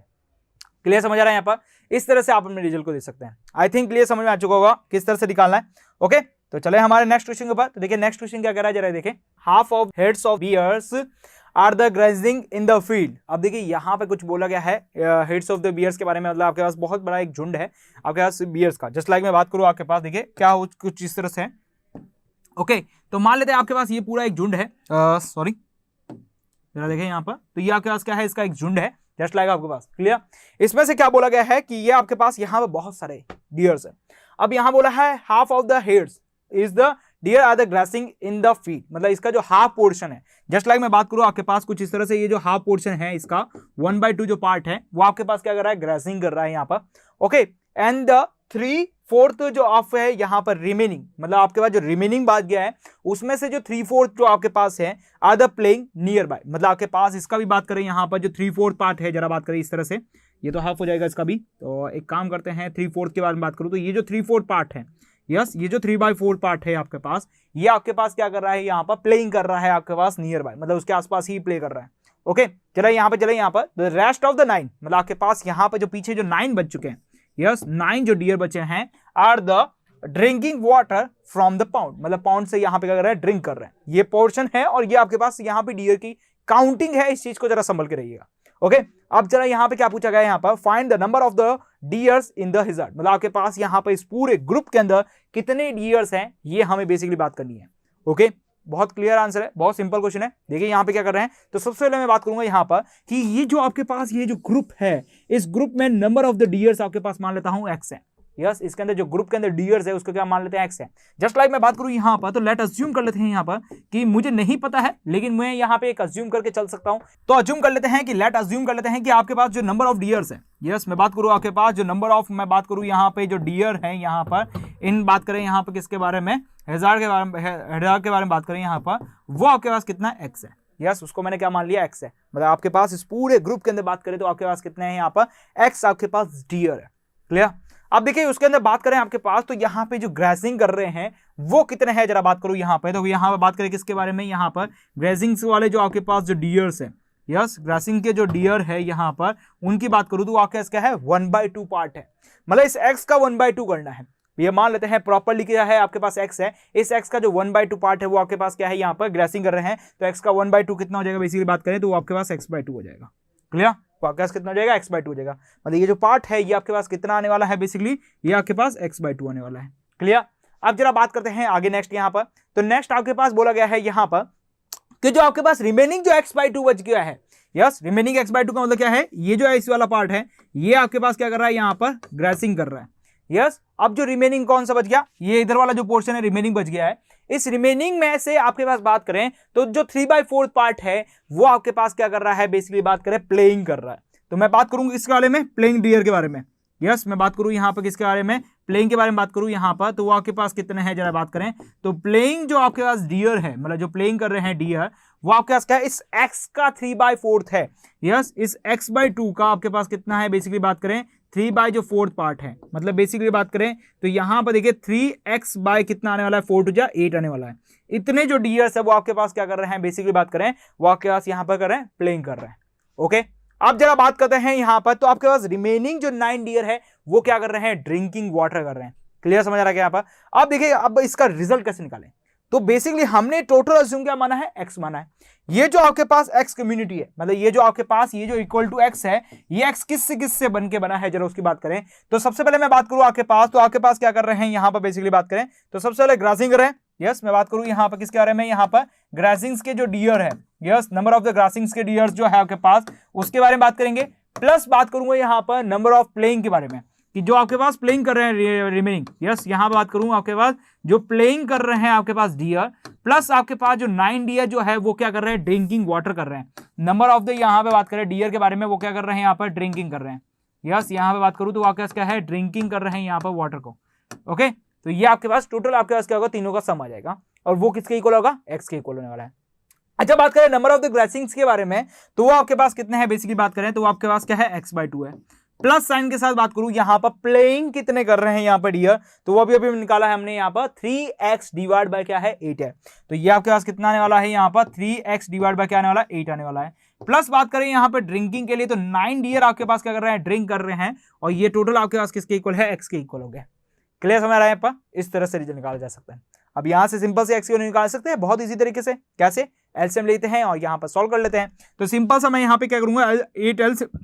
क्लियर समझ आ रहा है? यहाँ पर इस तरह से आप अपने रिजल्ट को दे सकते हैं। आई थिंक क्लियर समझ में आ चुका होगा किस तरह से निकालना है। ओके, तो चले हमारे नेक्स्ट क्वेश्चन के ऊपर। तो देखिए नेक्स्ट क्वेश्चन क्या कह रहा है, जरा देखें। Half of heads of bears are the grazing in the field. अब देखिए यहाँ पे कुछ बोला गया है हेड्स ऑफ द बियर्स के बारे में, मतलब आपके पास बहुत बड़ा एक झुंड है आपके पास बियर्स का। जस्ट लाइक मैं बात करूँ आपके पास, देखिए क्या हो कुछ इस तरह से है। ओके, तो मान लेते हैं आपके पास ये पूरा एक झुंड है, सॉरी जरा देखें यहाँ पर। तो ये आपके पास क्या है, इसका एक झुंड है जस्ट लाइक आपके पास। क्लियर? इसमें से क्या बोला गया है कि ये आपके पास यहाँ पे बहुत सारे डियर्स है। अब यहाँ बोला है half of the heads is the deer are the grassing in the field, मतलब इसका जो हाफ पोर्शन है, जस्ट लाइक मैं बात करूं आपके पास कुछ इस तरह से, ये जो हाफ पोर्शन है इसका 1/2 जो पार्ट है वो आपके पास क्या कर रहा है, ग्रासिंग कर रहा है यहाँ पर। ओके, एंड द 3/4 जो ऑफ है यहाँ पर रिमेनिंग, मतलब आपके पास जो रिमेनिंग बात गया है उसमें से जो 3/4 जो आपके पास है are the playing nearby, मतलब आपके पास इसका भी बात करें यहाँ पर जो 3/4 पार्ट है, जरा बात करें इस तरह से, ये तो हाफ हो जाएगा इसका भी। तो एक काम करते हैं 3/4 के बारे में बात करूँ तो ये जो 3/4 पार्ट है, यस ये जो 3/4 पार्ट है आपके पास, ये आपके पास क्या कर रहा है, यहाँ पर प्लेइंग कर रहा है आपके पास नियर बाय, मतलब उसके आसपास ही प्ले कर रहा है। ओके, चले यहाँ पर द रेस्ट ऑफ द 9, मतलब आपके पास यहाँ पर जो पीछे जो 9 बच चुके हैं, यस 9 जो डियर बचे हैं are the drinking water from the pound, मतलब पाउंड से यहाँ पे क्या कर रहा है, ड्रिंक कर रहे हैं, ये पोर्शन है। और ये आपके पास यहाँ पे डियर की काउंटिंग है, इस चीज को जरा संभल के रहिएगा। ओके, अब जरा यहाँ पे क्या पूछा गया है, यहाँ पर find the number of the deers in the herd, मतलब आपके पास यहाँ पे इस पूरे ग्रुप के अंदर कितने डियर्स हैं, ये हमें बेसिकली बात करनी है। ओके, बहुत क्लियर आंसर है, बहुत सिंपल क्वेश्चन है। देखिए यहाँ पे क्या कर रहे हैं, तो सबसे पहले मैं बात करूंगा यहाँ पर कि ये जो आपके पास ये जो ग्रुप है, इस ग्रुप में नंबर ऑफ द डियर्स आपके पास मान लेता हूं एक्स है। यस, इसके अंदर जो ग्रुप के अंदर डियर्स है उसको क्या मान लेते हैं, एक्स है। जस्ट लाइक मैं बात करूं यहाँ पर, तो लेट अज्यूम कर लेते हैं यहाँ पर कि मुझे नहीं पता है, लेकिन मैं यहाँ पे एक अज्यूम करके चल सकता हूं। तो अज्यूम कर लेते हैं कि लेट अज्यूम कर लेते हैं कि आपके पास जो नंबर ऑफ डियर्स है, यस मैं बात करूं आपके पास जो नंबर ऑफ, मैं बात करूं यहाँ पे जो डियर है, यहाँ पर इन बात करें यहाँ पर किसके बारे में, हजार के बारे में बात करें यहाँ पर, वो आपके पास कितना एक्स है। यस, उसको मैंने क्या मान लिया, एक्स है। मतलब आपके पास इस पूरे ग्रुप के अंदर बात करें तो आपके पास कितने हैं यहाँ पर, एक्स आपके पास डियर है। क्लियर। अब देखिए उसके अंदर बात करें आपके पास, तो यहाँ पे जो ग्रेजिंग कर रहे हैं वो कितने हैं, जरा बात करूं यहाँ पे, तो यहाँ पे बात करें किसके बारे में, यहाँ पर ग्रेजिंग वाले जो आपके पास जो डियर्स है, यस ग्रेसिंग के जो डियर है यहाँ पर, उनकी बात करूं तो आपके पास क्या है, 1/2 पार्ट है। मतलब इस एक्स का 1/2 करना है। ये मान लेते हैं प्रॉपर्ली क्या है, आपके पास एक्स है, इस एक्स का जो 1/2 पार्ट है वो आपके पास क्या है, यहाँ पर ग्रेसिंग कर रहे हैं, तो एक्स का 1/2 कितना हो जाएगा, बेसिकली बात करें तो वो आपके पास x/2 हो जाएगा। क्लियर, आपके पास कितना हो जाएगा, x/2 हो जाएगा। मतलब ये जो पार्ट है ये आपके पास कितना आने वाला है, बेसिकली ये आपके पास x/2 आने वाला है। क्लियर। अब जरा बात करते हैं आगे नेक्स्ट यहाँ पर, तो नेक्स्ट आपके पास बोला गया है यहाँ पर कि जो आपके पास रिमेनिंग जो x/2 बच गया है, यस रिमेनिंग x/2 का मतलब क्या है, ये जो है इस वाला पार्ट है, ये आपके पास क्या कर रहा है, यहाँ पर ग्रेसिंग कर रहा है। यस, अब जो रिमेनिंग कौन सा बच गया, ये इधर वाला जो पोर्शन है रिमेनिंग बच गया है। इस रिमेनिंग में से आपके पास बात करें तो जो 3/4 पार्ट है वो आपके पास क्या कर रहा है, बेसिकली बात करें प्लेइंग कर रहा है। तो मैं बात करूंगा इसके बारे में, प्लेइंग डियर के बारे में। यस, मैं बात करूं यहाँ पर किसके बारे में, प्लेइंग के बारे में बात करूं यहाँ पर, तो वो आपके पास कितने हैं जरा बात करें, तो प्लेइंग जो आपके पास डियर है, मतलब जो प्लेइंग कर रहे हैं डियर, वो आपके पास क्या है, इस x का 3/4 है। यस, इस x/2 का आपके पास कितना है, बेसिकली बात करें 3/4 पार्ट है। मतलब बेसिकली बात करें तो यहां पर देखिए 3x बाय कितना आने वाला है, 4 to 8 आने वाला है। इतने जो डियर्स है वो आपके पास क्या कर रहे हैं, बेसिकली बात करें वो आपके पास यहां पर कर रहे हैं, प्लेइंग कर रहे हैं। ओके, अब जरा बात करते हैं यहां पर, तो आपके पास रिमेनिंग जो 9 डियर है वो क्या कर रहे हैं, ड्रिंकिंग वाटर कर रहे हैं। क्लियर, समझ आ रहा है यहाँ पर। अब देखिए अब इसका रिजल्ट कैसे निकालें, तो बेसिकली हमने टोटल अज्यूम क्या माना है, x माना है। ये जो आपके पास x कम्युनिटी है, मतलब ये जो आपके पास ये जो इक्वल टू x है, ये x किससे बन के बना है, जरा उसकी बात करें। तो सबसे पहले मैं बात करूं आपके पास, तो आपके पास क्या कर रहे हैं यहाँ पर, बेसिकली बात करें तो सबसे पहले ग्रासिंग कर रहे हैं। यस, मैं बात करूं यहाँ पर किसके बारे में, यहाँ पर ग्रासिंग्स के जो डियर है, यस नंबर ऑफ द ग्रासिंग्स के डियर्स जो है आपके पास, उसके बारे में बात करेंगे। प्लस बात करूंगा यहाँ पर नंबर ऑफ प्लेइंग के बारे में, कि जो आपके पास प्लेइंग कर रहे हैं रिमेनिंग। यस, यहां बात करूं आपके पास जो प्लेइंग कर रहे हैं आपके पास डियर, प्लस आपके पास जो 9 डियर जो है वो क्या कर रहे हैं, ड्रिंकिंग वाटर कर रहे हैं। नंबर ऑफ द यहां पे बात करें डियर के बारे में, वो क्या कर रहे हैं, यहाँ पर ड्रिंकिंग कर रहे हैं। यस, यहां पे बात करूं तो आपके पास क्या है, ड्रिंकिंग कर रहे हैं यहाँ पर वाटर को। ओके, तो ये आपके पास टोटल आपके पास क्या होगा, तीनों का सम आ जाएगा, और वो किसके इक्वल होगा, एक्स के इक्वल होने वाला है। अच्छा, बात करें नंबर ऑफ द ग्रेसिंग्स के बारे में, तो वो आपके पास कितने हैं, बेसिकली बात करें तो वो आपके पास क्या है, x/2 है। प्लस साइन के साथ बात करूं यहाँ पर प्लेइंग कितने कर रहे हैं यहाँ पर डियर, तो वो अभी निकाला है हमने यहाँ पर 3x डिवाइड बाय क्या है, 8 है। तो ये आपके पास कितना आने वाला है, यहाँ पर 3x डिवाइड बाय क्या आने वाला है, 8 आने वाला है। प्लस बात करें यहाँ पर ड्रिंकिंग के लिए, तो 9 डियर आपके पास क्या कर रहे हैं, ड्रिंक कर रहे हैं, और ये टोटल आपके पास किसके इक्वल है, x के इक्वल हो गया। क्लियर समझ रहा है पर, इस तरह से रिजल्ट निकाला जा सकता है। अब यहाँ से सिंपल से x की वैल्यू निकाल सकते हैं बहुत इजी तरीके से। कैसे, एलसीएम लेते हैं और यहाँ पर सॉल्व कर लेते हैं। तो सिंपल सा मैं यहाँ पे क्या करूंगा, 8 एलसीएम,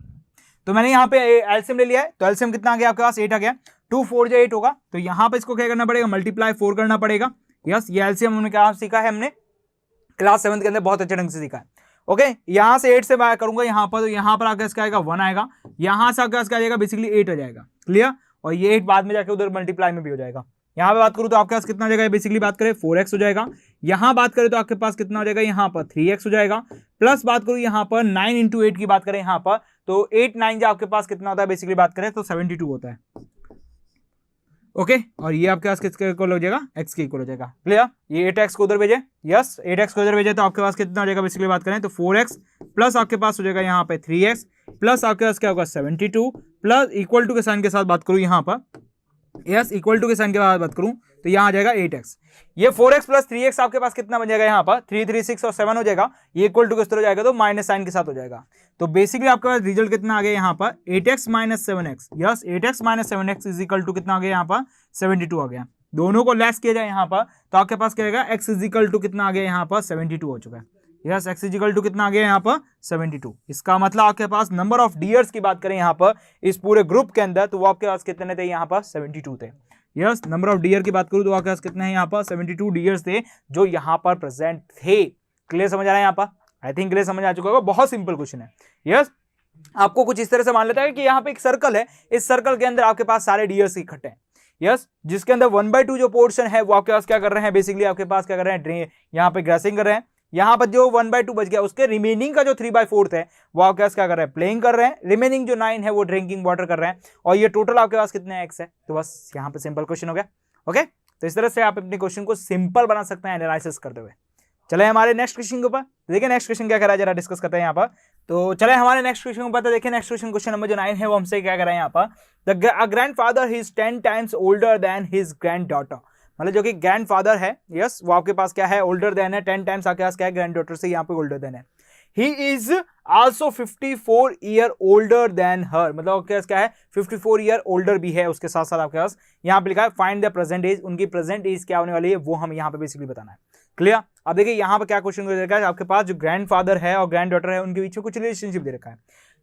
तो मैंने यहाँ पे एलसीएम ले लिया है, तो एलसीएम कितना आ गया आपके पास, 8 आ गया। 2 4 जो 8 होगा, तो यहाँ पे इसको क्या करना पड़ेगा, मल्टीप्लाई 4 करना पड़ेगा। यस, ये एलसीएम हमने क्या सीखा है, हमने क्लास 7 के अंदर बहुत अच्छे ढंग से सीखा है। ओके, यहाँ से 8 से बाय करूंगा यहाँ पर, तो यहाँ पर आगे इसका आएगा 1 आएगा, यहाँ से आगे इसका आ जाएगा बेसिकली 8 आ जाएगा। क्लियर, और ये 8 बाद में जाके उधर मल्टीप्लाई में भी हो जाएगा। यहाँ पे बात करूँ तो आपके पास कितना हो जाएगा, बेसिकली बात करें 4x हो जाएगा। यहाँ बात करें तो आपके पास कितना हो जाएगा, यहाँ पर 3x हो जाएगा। प्लस बात करूँ यहाँ पर 9 इंटू 8 की बात करें यहाँ पर, तो 8 9 जो आपके पास कितना होता है, बेसिकली बात करें तो 72 होता है। ओके, और ये आपके पास किसके इक्वल हो जाएगा, x के इक्वल हो जाएगा। क्लियर, ये 8x को उधर भेजे, यस 8x को उधर भेजे, तो आपके पास कितना हो जाएगा, बेसिकली बात करें तो 4x प्लस आपके पास हो जाएगा यहाँ पे 3x, प्लस आपके पास क्या होगा 72, प्लस इक्वल टू के साइन के साथ बात करूँ यहाँ पर, यस इक्वल टू के साइन के बाद बात करूं तो यहां आ जाएगा 8x। ये 4x प्लस 3x आपके पास कितना बन जाएगा, यहाँ पर 3 3 6 और 7 हो जाएगा। ये इक्वल टू किस तरह हो जाएगा, तो माइनस साइन के साथ हो जाएगा। तो बेसिकली आपके पास रिजल्ट कितना आ गया यहाँ पर 8x minus 7x। Yes 8x minus 7x is equal to कितना आ गया यहाँ पर 72 आ गया। दोनों को लेस किया जाए यहाँ पर तो आपके पास क्या आएगा, x इज इक्वल टू कितना आ गया यहाँ पर 72 हो चुका है। Yes, x is equal to कितना आ गया यहाँ पर 72। इसका मतलब आपके पास नंबर ऑफ डियर्स की बात करें यहाँ पर इस पूरे ग्रुप के अंदर तो वो आपके पास कितने थे यहाँ पर 72 थे। यस, नंबर ऑफ डियर की बात करूं तो आपके पास कितने हैं यहाँ पर 72 डियर्स थे जो यहाँ पर प्रेजेंट थे। क्लियर समझ आ रहा है यहाँ पर? आई थिंक क्लियर समझ आ चुका होगा। बहुत सिंपल क्वेश्चन है। यस, आपको कुछ इस तरह से मान लेता है कि यहाँ पे एक सर्कल है, इस सर्कल के अंदर आपके पास सारे डियर्स इकट्ठे हैं। यस, जिसके अंदर 1/2 जो पोर्शन है वो आपके पास क्या कर रहे हैं, बेसिकली आपके पास क्या कर रहे हैं, यहाँ पे ग्रासिंग कर रहे हैं। यहाँ पर जो 1/2 बच गया उसके रिमेनिंग का जो 3/4 है वो आपके पास क्या कर रहे हैं, प्लेइंग कर रहे हैं। रिमेनिंग जो 9 है वो ड्रिंकिंग वाटर कर रहे हैं। और ये टोटल आपके पास कितने एक्स है, तो बस यहाँ पे सिंपल क्वेश्चन हो गया। ओके, तो इस तरह से आप अपने क्वेश्चन को सिंपल बना सकते हैं एनालिसिस करते हुए। चले हमारे नेक्स्ट क्वेश्चन के ऊपर, देखिए नेक्स्ट क्वेश्चन क्या कर रहा है जरा डिस्कस करते हैं यहाँ पर। तो चले हमारे नेक्स्ट क्वेश्चन के ऊपर, तो देखिए नेक्स्ट क्वेश्चन नंबर जो 9 है वो हमसे क्या कर रहा है यहाँ पर, अ grandfather is 10 times older than his granddaughter. मतलब जो कि ग्रैंडफादर है, यस, वो आपके पास क्या है, ओल्डर देन है, 10 टाइम्स आपके पास क्या है, ग्रैंडडॉटर से यहाँ पे ओल्डर देन है। He is also 54 year older than her. मतलब आपके पास क्या है, 54 ईयर ओल्डर भी है उसके साथ साथ आपके पास यहाँ पे लिखा है फाइंड द प्रेजेंट एज। उनकी प्रेजेंट एज क्या होने वाली है वो हम यहाँ पे बेसिकली बताना है। क्लियर? अब देखिए यहाँ पे क्या क्वेश्चन दे रखा है, आपके पास जो ग्रैंडफादर है और ग्रैंडडॉटर है उनके बीच में कुछ रिलेशनशिप दे रखा है।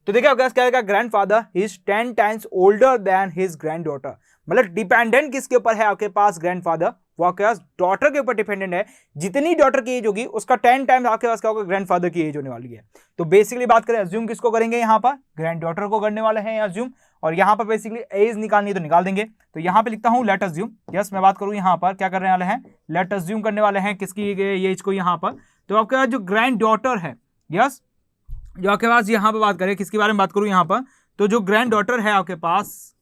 तो देखिए आपके पास क्या है, grandfather is 10 times older than his granddaughter. मतलब डिपेंडेंट किसके ऊपर है आपके पास, ग्रैंडफादर, वो आपके पास डॉटर के ऊपर डिपेंडेंट है। जितनी डॉटर की एज होगी उसका 10 टाइम्स आपके पास क्या होगा, ग्रैंडफादर की एज होने वाली है। तो बेसिकली बात करें अज्यूम किसको करेंगे, यहाँ पर ग्रैंडडॉटर को करने वाले हैं अज्यूम। और यहाँ पर बेसिकली एज निकालनी है तो निकाल देंगे। तो यहाँ पे लिखता हूँ लेट अज्यूम। यस, मैं बात करूँ यहाँ पर क्या करने वाले हैं, लेट अज्यूम करने वाले हैं किसकी एज को यहाँ पर। तो आपके पास जो ग्रैंडडॉटर है, यस, जो आपके पास यहाँ पे बात करें किसके बारे में बात करूँ यहाँ पर, तो जो ग्रैंडडॉटर है आपके पास,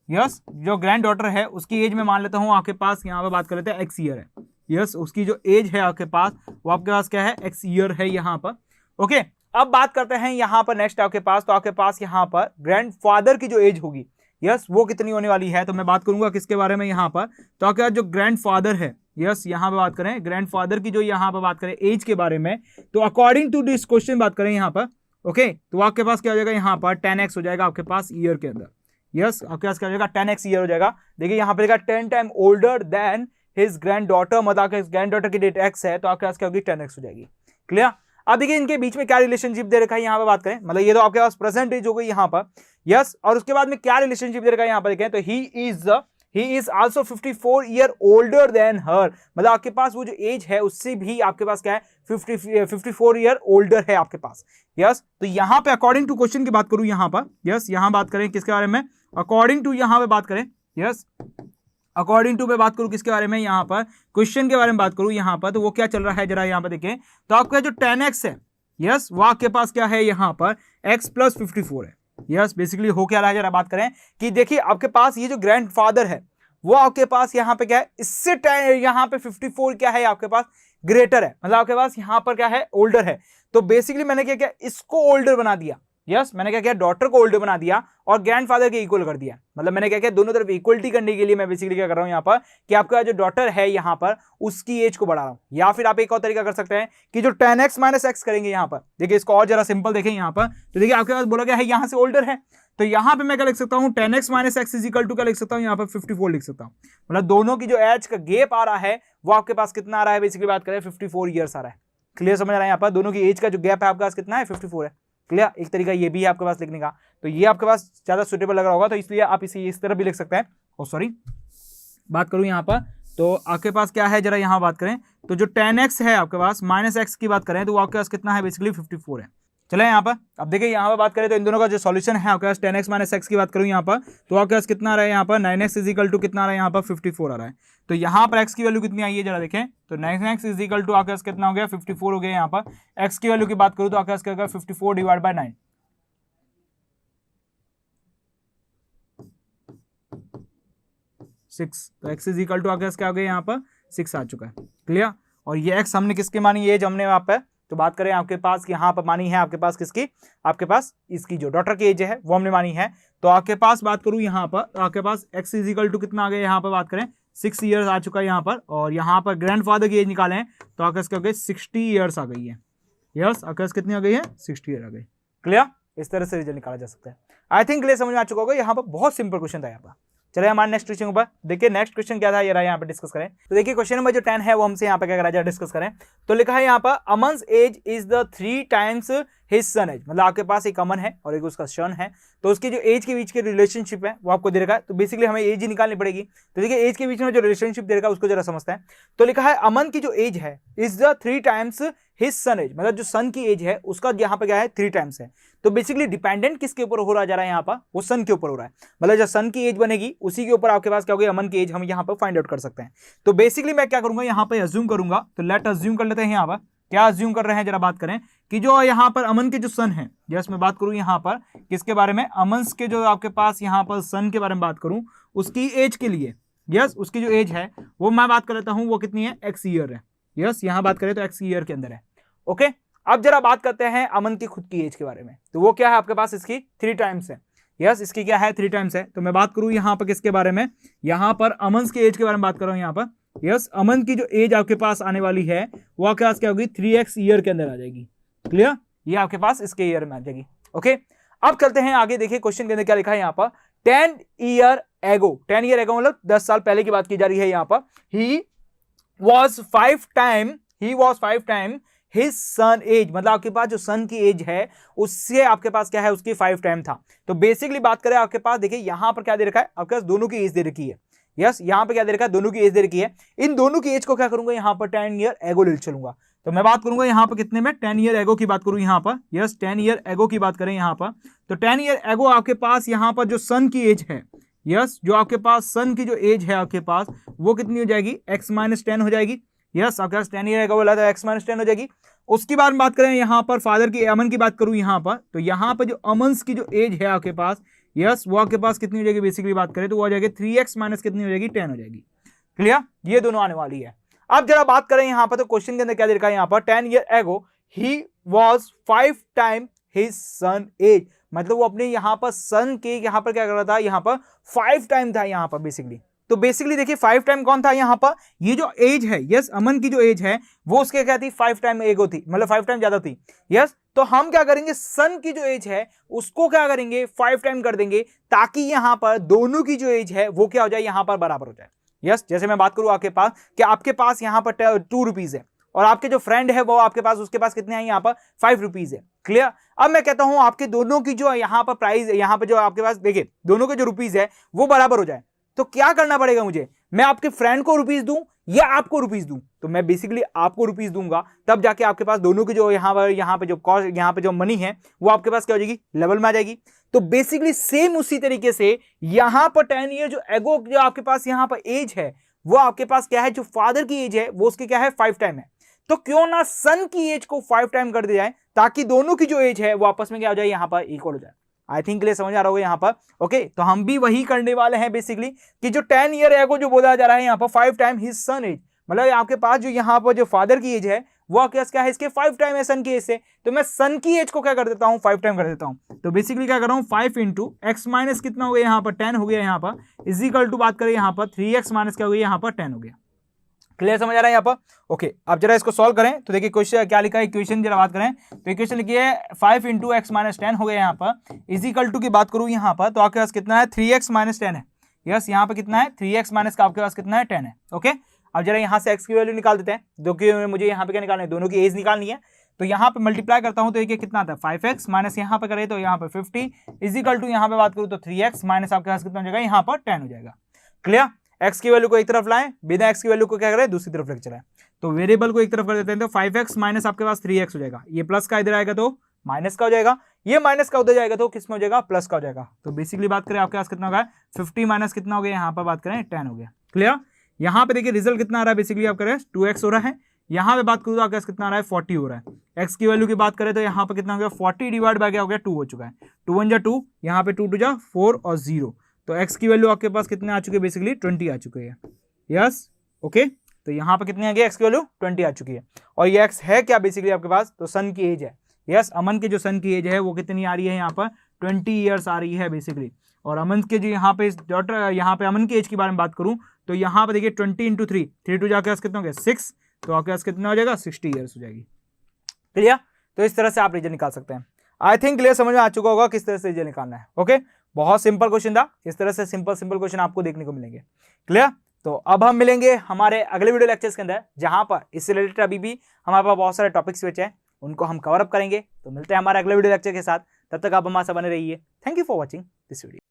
यस, जो ग्रैंडडॉटर है उसकी एज में मान लेता हूं आपके पास यहाँ पे बात कर लेते हैं x ईयर है। यस, उसकी जो एज है आपके पास वो आपके पास क्या है, x ईयर है यहाँ पर। ओके, अब बात करते हैं यहाँ पर नेक्स्ट आपके पास, तो आपके पास यहाँ पर ग्रैंडफादर की जो एज होगी, यस, वो कितनी होने वाली है। तो मैं बात करूंगा किसके बारे में यहाँ पर, तो आपके पास जो ग्रैंडफादर है, यस, यहाँ पे बात करें ग्रैंडफादर की जो यहाँ पर बात करें एज के बारे में, तो अकॉर्डिंग टू दिस क्वेश्चन बात करें यहाँ पर, ओके, तो आपके पास क्या हो जाएगा यहाँ पर 10x हो जाएगा आपके पास ईयर के अंदर। यस, आपके पास क्या हो जाएगा, 10x ईयर हो जाएगा। देखिए यहाँ पे 10 time older than his granddaughter, मतलब ग्रैंडडॉटर की डेट x है तो आपके पास क्या होगी, 10x हो जाएगी। क्लियर? अब देखिए इनके बीच में क्या रिलेशनशिप दे रखा है यहाँ पे बात करें, मतलब ये तो आपके पास प्रेजेंट एज हो गई यहाँ पर। यस, और उसके बाद में क्या रिलेशनशिप दे रखा है यहाँ पर देखें, तो he is also 54 year older than her. मतलब आपके पास वो जो एज है उससे भी आपके पास क्या है, 54 ईयर ओल्डर है आपके पास। यस, तो यहाँ पे अकॉर्डिंग टू क्वेश्चन की बात करूं यहाँ पर, यस, यहाँ बात करें किसके बारे में, अकॉर्डिंग टू यहाँ पे बात करें, यस, अकॉर्डिंग टू मैं बात करूं किसके बारे में, यहाँ पर क्वेश्चन के बारे में बात करूं यहाँ पर, तो वो क्या चल रहा है जरा यहाँ पर देखें। तो आपका जो 10x है, यस, वो आपके पास क्या है यहाँ पर x + 54 है। यस, बेसिकली हो क्या रहा है जरा बात करें कि देखिए आपके पास ये जो ग्रैंडफादर है वो आपके पास यहाँ पे क्या है, इससे यहाँ पे 54 क्या है आपके पास ग्रेटर है, मतलब आपके पास यहाँ पर क्या है, ओल्डर है। तो बेसिकली मैंने क्या किया, इसको ओल्डर बना दिया। यस, मैंने क्या किया, डॉटर को ओल्डर बना दिया और ग्रैंडफादर के इक्वल कर दिया। मतलब मैंने क्या किया, दोनों तरफ इक्वलिटी करने के लिए मैं बेसिकली क्या कर रहा हूं यहाँ पर कि आपका जो डॉटर है यहाँ पर उसकी एज को बढ़ा रहा हूं। या फिर आप एक और तरीका कर सकते हैं कि जो 10x - x करेंगे यहाँ पर, देखिए इसको और जरा सिंपल देखें यहाँ पर, तो देखिए आपके पास बोला गया है यहाँ से ओल्डर है, तो यहाँ पे मैं क्या लिख सकता हूँ, 10x - x = क्या लिख सकता हूँ यहाँ पर 54 लिख सकता हूँ। मतलब दोनों की जो एज का गैप आ रहा है वो आपके पास कितना आ रहा है, बेसिकली बात करें 54 ईयर्स आ रहा है। क्लियर समझ रहा है यहाँ पर, दोनों की एज का जो गैप है आपके पास कितना है, 54 है। क्लियर? एक तरीका ये भी है आपके पास लिखने का, तो ये आपके पास ज्यादा सुटेबल लग रहा होगा, तो इसलिए आप इसे इस तरह भी लिख सकते हैं। और सॉरी, बात करूं यहाँ पर, तो आपके पास क्या है जरा यहाँ बात करें, तो जो 10x है आपके पास -x की बात करें तो वो आपके पास कितना है, बेसिकली 54 है। चले यहाँ पर, अब देखिए यहाँ पर बात करें तो इन दोनों का जो सॉल्यूशन है आपके पास 10x - x की बात करूँ यहाँ पर, तो आपके पास कितना आ रहा है यहाँ पर 9x = कितना आ रहा है यहाँ पर 54 आ रहा है। तो यहाँ पर x की वैल्यू कितनी आई है जरा देखें, तो 9x = आपके पास कितना हो गया, 54 हो गया। यहाँ पर x की वैल्यू की बात करूँ तो आपके पास क्या होगा, 54 / 9, तो x = आपके पास क्या हो गया यहाँ पर 6 आ चुका है। क्लियर? और ये x हमने किसके मानी, एज हमने यहाँ पर तो बात करें आपके पास यहाँ पर मानी है आपके पास किसकी, आपके पास इसकी जो डॉटर की एज है वो हमने मानी है। तो आपके पास बात करूँ यहाँ पर, तो आपके पास x = कितना आ गया यहाँ पर बात करें 6 ईयर्स आ चुका है यहाँ पर, और यहाँ पर ग्रैंडफादर की एज निकालें तो आपके पास क्या हो गई, 60 ईयर्स आ गई है। यस, आपके पास कितनी आ गई है, 60 ईयर आ गई। क्लियर? इस तरह से रिजल्ट निकाला जा सकता है। आई थिंक क्लियर समझ में आ चुका होगा। यहाँ पर बहुत सिंपल क्वेश्चन था यहाँ पर। चलिए हमारे नेक्स्ट क्वेश्चन ऊपर देखिए। नेक्स्ट क्वेश्चन क्या था ये रहा यहाँ पे डिस्कस करें। तो देखिए क्वेश्चन नंबर जो 10 है वो हमसे यहाँ पे क्या करा जाए डिस्कस करें। तो लिखा है यहाँ पर Aman's age is the 3 times his son age, मतलब आपके पास एक अमन है और एक उसका सन है, तो उसके जो एज के बीच के रिलेशनशिप है वो आपको दे रखा है। तो बेसिकली हमें एज ही निकालनी पड़ेगी। तो देखिए एज के बीच में जो रिलेशनशिप दे रखा है उसको जरा समझते हैं। तो लिखा है अमन की जो एज है is the 3 times his son age, मतलब जो सन की एज है उसका यहाँ पे क्या है 3 टाइम्स है। तो बेसिकली डिपेंडेंट किसके ऊपर हो रहा जा रहा है यहाँ पर, वो सन के ऊपर हो रहा है, मतलब जो सन की एज बनेगी उसी के ऊपर आपके पास क्या होगी अमन की एज हम यहाँ पर फाइंड आउट कर सकते हैं। तो बेसिकली मैं क्या करूंगा यहाँ पे अज्यूम करूंगा, तो लेट अज्यूम कर लेते हैं यहाँ पर क्या अज्यूम कर रहे हैं जरा बात करें कि जो यहाँ पर अमन के जो सन है, यस मैं बात करूं यहाँ पर किसके बारे में, अमन के जो आपके पास यहाँ पर सन के बारे में बात करूं उसकी एज के लिए, यस उसकी जो एज है वो मैं बात कर लेता हूं वो कितनी है x ईयर है, यस यहाँ बात करें तो x ईयर के अंदर है। ओके अब जरा बात करते हैं अमन की खुद की एज के बारे में। तो वो क्या है आपके पास इसकी 3 टाइम्स है, यस इसकी क्या है 3 टाइम्स है। तो मैं बात करूं यहाँ पर किसके बारे में, यहाँ पर अमन के एज के बारे में बात कर रहा हूं यहाँ पर, यस अमन की जो एज आपके पास आने वाली है वो आपके पास क्या होगी 3x ईयर के अंदर आ जाएगी। क्लियर, ये आपके पास इसके ईयर में आ जाएगी। ओके अब चलते हैं आगे। देखिए क्वेश्चन के अंदर क्या लिखा है यहाँ पर 10 ईयर एगो, 10 ईयर एगो मतलब 10 साल पहले की बात की जा रही है यहाँ पर। He was 5 time his son age, मतलब आपके पास जो सन की एज है उससे आपके पास क्या है उसकी 5 टाइम था। तो बेसिकली बात करें आपके पास देखिए यहाँ पर क्या दे रखा है आपके पास दोनों की एज दे रखी है, यस यहाँ पे क्या दे रखा है दोनों की एज दे रखी है। इन दोनों की एज को क्या करूंगा यहाँ पर 10 ईयर एगो ले चलूंगा। तो मैं बात करूंगा यहाँ पर कितने में 10 ईयर एगो की बात करूं यहाँ पर, यस 10 ईयर एगो की बात करें यहाँ पर। तो 10 ईयर एगो आपके पास यहाँ पर जो सन की एज है, यस जो आपके पास सन की जो एज है आपके पास वो कितनी हो जाएगी x-10 हो जाएगी। यस आपके पास 10 ईयर एगो बोला था x-10 हो जाएगी। उसकी बात करें यहाँ पर फादर की अमन की बात करूं यहाँ पर, तो यहाँ पर जो अमन्स की जो एज है आपके पास, यस वो आपके पास कितनी हो जाएगी बेसिकली बात करें तो वो आ जाएगी 3x माइनस कितनी हो जाएगी 10 हो जाएगी। क्लियर, ये दोनों आने वाली है। अब जरा बात करें यहाँ पर तो क्वेश्चन के अंदर क्या दे रखा है यहाँ पर 10 year ago he was 5 time his son age, मतलब वो अपने यहाँ पर सन के यहाँ पर क्या कर रहा था यहाँ पर 5 टाइम था यहाँ पर बेसिकली। तो बेसिकली देखिए 5 टाइम कौन था यहाँ पर, ये जो एज है यस अमन की जो एज है वो उसके क्या थी 5 टाइम एगो थी, मतलब 5 टाइम ज्यादा थी। यस तो हम क्या करेंगे सन की जो एज है उसको क्या करेंगे 5 टाइम कर देंगे ताकि यहाँ पर दोनों की जो एज है वो क्या हो जाए यहाँ पर बराबर हो जाए। यस जैसे मैं बात करूं आपके पास कि आपके पास यहाँ पर 2 रुपीज है और आपके जो फ्रेंड है वो आपके पास उसके पास कितने हैं यहाँ पर 5 रुपीज है। क्लियर, अब मैं कहता हूं आपके दोनों की जो यहाँ पर प्राइस है यहाँ पर जो आपके पास देखिए दोनों के जो रुपीज है वो बराबर हो जाए तो क्या करना पड़ेगा मुझे, मैं आपके फ्रेंड को रुपीज दूं या आपको रुपीज दूं, तो मैं बेसिकली आपको रुपीज दूंगा तब जाके आपके पास दोनों की जो यहाँ पे जो कॉस्ट यहाँ पे जो मनी है वो आपके पास क्या हो जाएगी लेवल में आ जाएगी। तो बेसिकली सेम उसी तरीके से यहाँ पर 10 ईयर जो एगो जो आपके पास यहाँ पर एज है वो आपके पास क्या है जो फादर की एज है वो उसकी क्या है 5 टाइम है। तो क्यों ना सन की एज को 5 टाइम कर दिया जाए ताकि दोनों की जो एज है वो आपस में क्या हो जाए यहाँ पर इक्वल हो जाए। आई थिंक ले समझ आ रहा होगा यहाँ पर। ओके तो हम भी वही करने वाले हैं बेसिकली कि जो 10 ईयर एगो जो बोला जा रहा है यहाँ पर 5 टाइम हिज सन एज, मतलब आपके पास जो यहाँ पर जो फादर की एज है वो आपके पास क्या है इसके 5 टाइम है सन की एज से, तो मैं सन की एज को क्या कर देता हूँ 5 टाइम कर देता हूँ। तो बेसिकली क्या कर रहा हूँ 5 इंटू एक्स माइनस कितना हो गया यहाँ पर 10 हो गया यहाँ पर इज इक्वल टू बात करें यहाँ पर 3x माइनस क्या हो गया यहाँ पर 10 हो गया। क्लियर समझ आ रहा है यहाँ पर। ओके अब जरा इसको सॉल्व करें तो देखिए क्वेश्चन क्या लिखा है इक्वेशन जरा बात करें तो इक्वेशन लिखिए 5 इंटू एक्स माइनस 10 हो गया यहाँ पर इज इक्वल टू की बात करूँ यहाँ पर तो आपके पास कितना है 3x माइनस 10 है। यस यहाँ पे कितना है 3x माइनस का आपके पास कितना है 10 है। ओके अब जरा यहाँ से x की वैल्यू निकाल देते हैं क्योंकि मुझे यहाँ पे क्या निकालना है दोनों की एज निकालनी है। तो यहाँ पे मल्टीप्लाई करता हूँ तो ये कितना आता है 5x माइनस यहाँ पे करें तो यहाँ पे 50 इज इक्वल टू यहाँ पे बात करूँ तो 3x माइनस आपके पास कितना हो जाएगा यहाँ पर 10 हो जाएगा। क्लियर, x की वैल्यू को एक तरफ लाएं बिना x की वैल्यू को क्या करें दूसरी तरफ लेकर चलाएं। तो वेरिएबल को एक तरफ कर देते हैं तो 5x माइनस आपके पास 3x हो जाएगा, ये प्लस का इधर आएगा तो माइनस का हो जाएगा, ये माइनस का उधर जाएगा तो किस में हो जाएगा प्लस का हो जाएगा। तो बेसिकली बात करें आपके पास कितना होगा 50 माइनस कितना हो गया यहाँ पर बात करें 10 हो गया। क्लियर, यहाँ पे देखिए रिजल्ट कितना आ रहा है बेसिकली आप करें 2x हो रहा है, यहाँ पे बात करूँ तो आपके पास कितना आ रहा है 40 हो रहा है। x की वैल्यू की बात करें तो यहाँ पे कितना हो गया 40 डिवाइड बाय क्या हो गया 2 हो चुका है, 2 1 जा 2 यहाँ पे 2 2 जा 4 और 0 तो x की वैल्यू आपके पास कितने आ चुके हैं बेसिकली 20 आ चुके हैं। यस ओके तो यहाँ पे कितनी आ गई x की वैल्यू 20 आ चुकी है और ये x है क्या बेसिकली आपके पास तो सन की एज है। यस अमन के जो सन की एज है वो कितनी आ रही है यहाँ पर 20 ईयर्स आ रही है बेसिकली। और अमन के जो यहाँ पे डॉटर यहाँ पे अमन की एज के बारे में बात करूँ तो यहाँ पे देखिए 20 इंटू 3 2 जाके पास कितना हो गया 6 तो आपके पास कितना हो जाएगा 60 ईयर्स हो जाएगी। क्लियर, तो इस तरह से आप रीजन निकाल सकते हैं। आई थिंक क्लियर समझ में आ चुका होगा किस तरह से रीजन निकालना है। ओके बहुत सिंपल क्वेश्चन था, इस तरह से सिंपल क्वेश्चन आपको देखने को मिलेंगे। क्लियर? तो अब हम मिलेंगे हमारे अगले वीडियो लेक्चर्स के अंदर, जहां पर इससे रिलेटेड अभी भी हमारे पास बहुत सारे टॉपिक्स बचे हैं, उनको हम कवर अप करेंगे। तो मिलते हैं हमारे अगले वीडियो लेक्चर के साथ, तब तक आप हमारे साथ बने रहिए। Thank you for watching this video.